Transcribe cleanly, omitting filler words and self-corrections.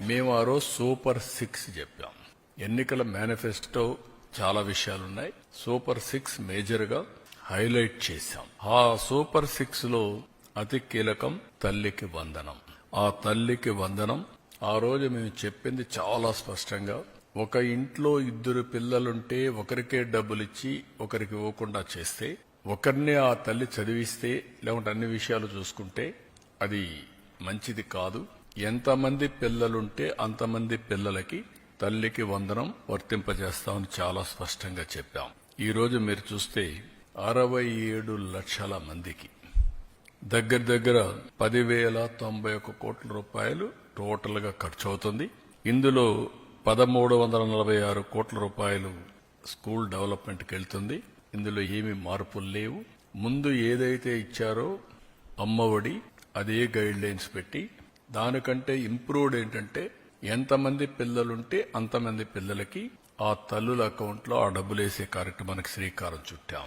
మేము ఆ రోజు సూపర్ 6 చెప్పాం. ఎన్నికల మేనిఫెస్టో చాలా విషయాలున్నాయి. సూపర్ 6 మేజర్ గా హైలైట్ చేశాం. ఆ సూపర్ 6 లో అతి కీలకం తల్లికి వందనం. ఆ తల్లికి వందనం ఆ రోజు మేము చెప్పింది చాలా స్పష్టంగా, ఒక ఇంట్లో 2 పిల్లలుంటే ఒకరికే డబ్బులిచ్చి ఒకరికి ఇవ్వకుండా చేస్తే, ఒకరినే ఆ తల్లి చదివిస్తే, లేకుంటే అన్ని విషయాలు చూసుకుంటే అది మంచిది కాదు. ఎంతమంది పిల్లలుంటే అంతమంది పిల్లలకి తల్లికి వందనం వర్తింపజేస్తామని చాలా స్పష్టంగా చెప్పాం. ఈ రోజు మీరు చూస్తే 67 లక్షల మందికి దగ్గర 10,091 కోట్ల రూపాయలు టోటల్ గా ఖర్చు అవుతుంది. ఇందులో 1,346 కోట్ల రూపాయలు స్కూల్ డెవలప్మెంట్ కి వెళ్తుంది. ఇందులో ఏమీ మార్పులు లేవు. ముందు ఏదైతే ఇచ్చారో అమ్మఒడి అదే గైడ్ లైన్స్ పెట్టి, దానికంటే ఇంప్రూవ్డ్ ఏంటంటే ఎంతమంది పిల్లలుంటే అంతమంది పిల్లలకి ఆ తల్లుల అకౌంట్ లో ఆ డబ్బులు వేసే కార్యక్రమానికి శ్రీకారం చుట్టాం.